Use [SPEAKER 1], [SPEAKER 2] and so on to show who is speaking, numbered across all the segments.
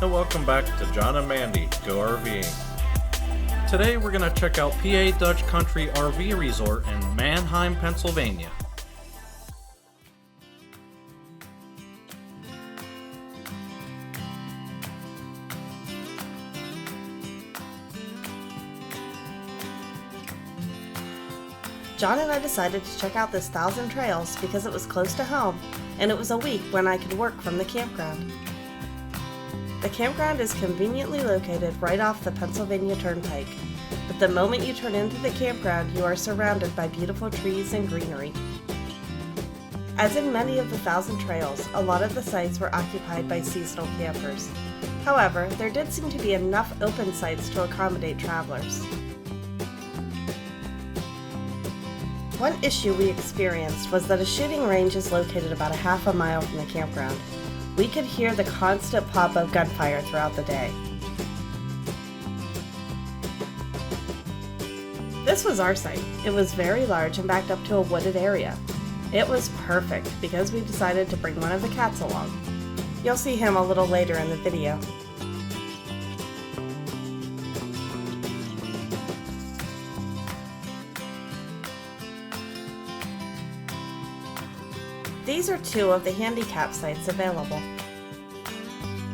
[SPEAKER 1] and welcome back to Jon and Mandy Go RVing. Today we're going to check out PA Dutch Country RV Resort in Manheim, Pennsylvania.
[SPEAKER 2] Jon and I decided to check out this 1,000 Trails because it was close to home and it was a week when I could work from the campground. The campground is conveniently located right off the Pennsylvania Turnpike, but the moment you turn into the campground you are surrounded by beautiful trees and greenery. As in many of the 1,000 Trails, a lot of the sites were occupied by seasonal campers. However, there did seem to be enough open sites to accommodate travelers. One issue we experienced was that a shooting range is located about a half a mile from the campground. We could hear the constant pop of gunfire throughout the day. This was our site. It was very large and backed up to a wooded area. It was perfect because we decided to bring one of the cats along. You'll see him a little later in the video. These are two of the handicap sites available.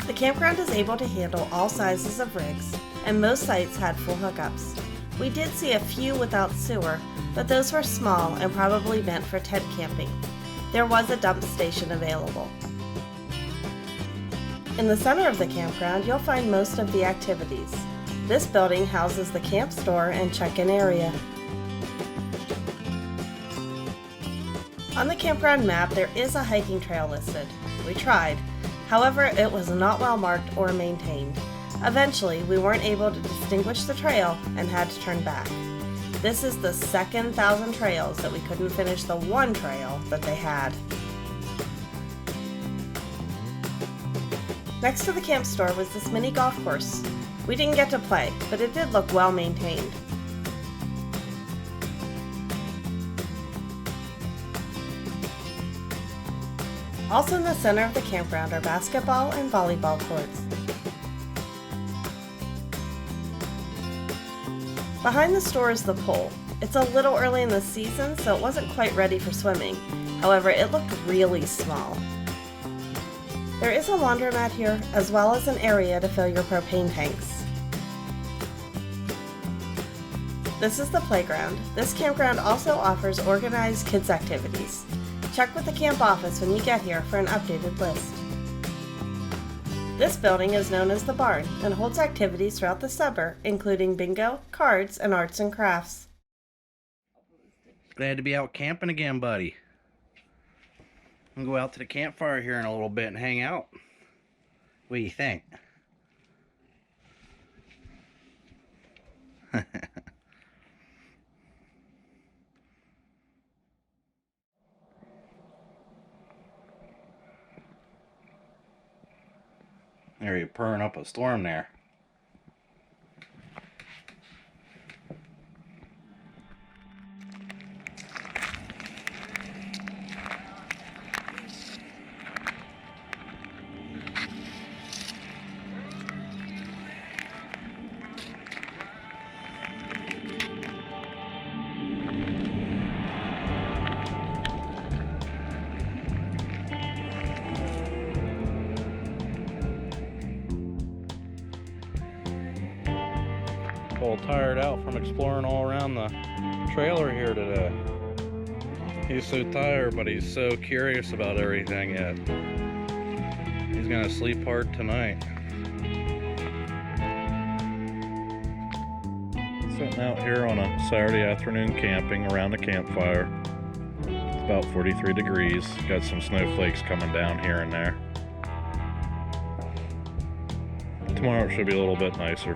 [SPEAKER 2] The campground is able to handle all sizes of rigs, and most sites had full hookups. We did see a few without sewer, but those were small and probably meant for tent camping. There was a dump station available. In the center of the campground, you'll find most of the activities. This building houses the camp store and check-in area. On the campground map, there is a hiking trail listed. We tried. However, it was not well marked or maintained. Eventually, we weren't able to distinguish the trail and had to turn back. This is the second 1,000 Trails that we couldn't finish the one trail that they had. Next to the camp store was this mini golf course. We didn't get to play, but it did look well maintained. Also in the center of the campground are basketball and volleyball courts. Behind the store is the pool. It's a little early in the season, so it wasn't quite ready for swimming. However, it looked really small. There is a laundromat here, as well as an area to fill your propane tanks. This is the playground. This campground also offers organized kids' activities. Check with the camp office when you get here for an updated list. This building is known as the Barn and holds activities throughout the summer, including bingo, cards, and arts and crafts.
[SPEAKER 3] Glad to be out camping again, buddy. I'm gonna go out to the campfire here in a little bit and hang out. What do you think? There, you're purring up a storm there.
[SPEAKER 1] All tired out from exploring all around the trailer here today. He's so tired, but he's so curious about everything yet. He's gonna sleep hard tonight. Sitting out here on a Saturday afternoon camping around a campfire. It's about 43 degrees. Got some snowflakes coming down here and there. Tomorrow it should be a little bit nicer.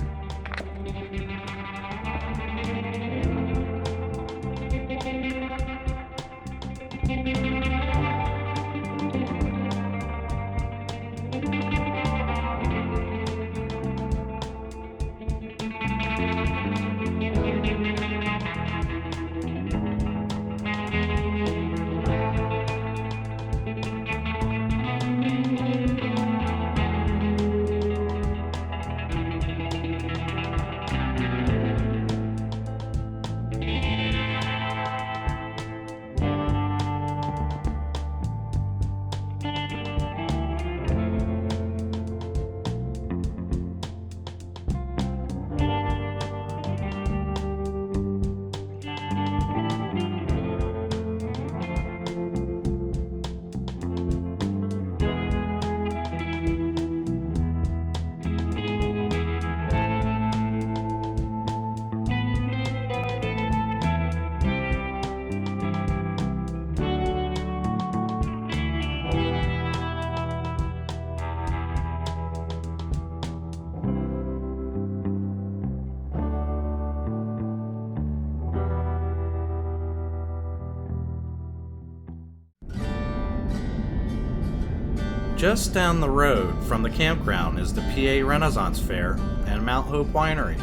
[SPEAKER 1] Just down the road from the campground is the PA Renaissance Fair and Mount Hope Winery.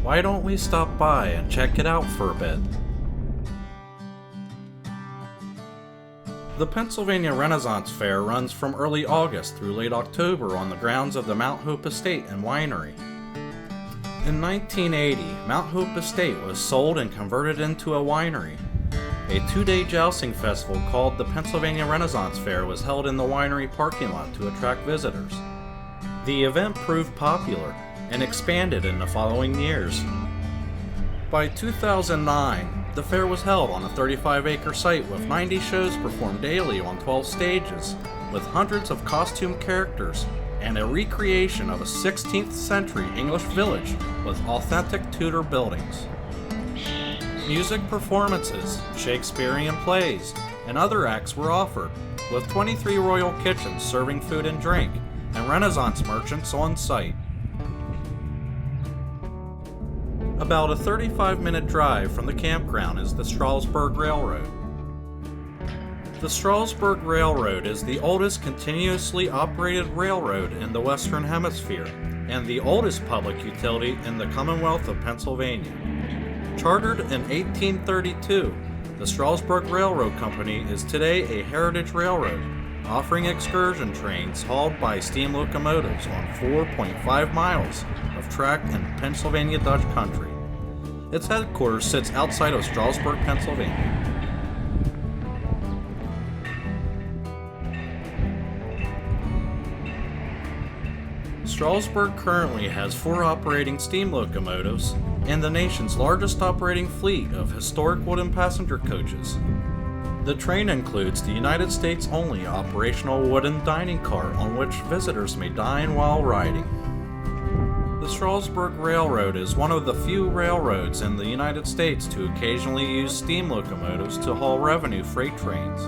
[SPEAKER 1] Why don't we stop by and check it out for a bit? The Pennsylvania Renaissance Fair runs from early August through late October on the grounds of the Mount Hope Estate and Winery. In 1980, Mount Hope Estate was sold and converted into a winery. A 2-day jousting festival called the Pennsylvania Renaissance Fair was held in the winery parking lot to attract visitors. The event proved popular and expanded in the following years. By 2009, the fair was held on a 35-acre site with 90 shows performed daily on 12 stages, with hundreds of costume characters and a recreation of a 16th century English village with authentic Tudor buildings. Music performances, Shakespearean plays, and other acts were offered, with 23 royal kitchens serving food and drink, and Renaissance merchants on site. About a 35-minute drive from the campground is the Strasburg Railroad. The Strasburg Railroad is the oldest continuously operated railroad in the Western Hemisphere and the oldest public utility in the Commonwealth of Pennsylvania. Chartered in 1832, the Strasburg Railroad Company is today a heritage railroad, offering excursion trains hauled by steam locomotives on 4.5 miles of track in Pennsylvania Dutch country. Its headquarters sits outside of Strasburg, Pennsylvania. Strasburg currently has 4 operating steam locomotives and the nation's largest operating fleet of historic wooden passenger coaches. The train includes the United States only operational wooden dining car on which visitors may dine while riding. The Strasburg Railroad is one of the few railroads in the United States to occasionally use steam locomotives to haul revenue freight trains.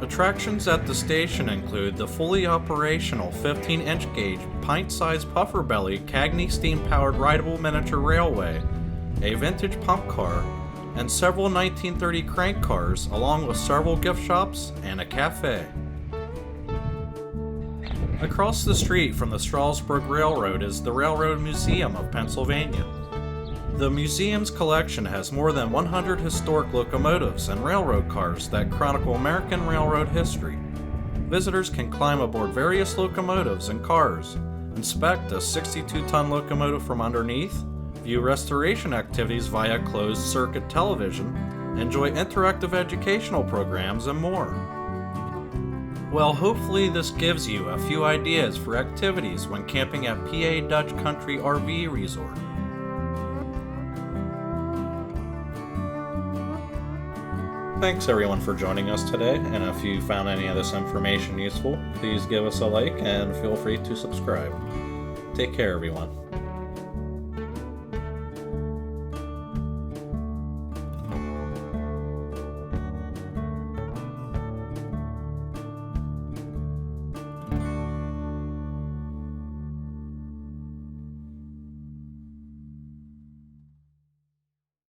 [SPEAKER 1] Attractions at the station include the fully operational 15-inch gauge pint-sized puffer belly Cagney steam-powered rideable miniature railway, a vintage pump car, and several 1930 crank cars, along with several gift shops and a cafe. Across the street from the Strasburg Railroad is the Railroad Museum of Pennsylvania. The museum's collection has more than 100 historic locomotives and railroad cars that chronicle American railroad history. Visitors can climb aboard various locomotives and cars, inspect a 62-ton locomotive from underneath, view restoration activities via closed-circuit television, enjoy interactive educational programs, and more. Well, hopefully this gives you a few ideas for activities when camping at PA Dutch Country RV Resort. Thanks everyone for joining us today, and if you found any of this information useful, please give us a like and feel free to subscribe. Take care everyone.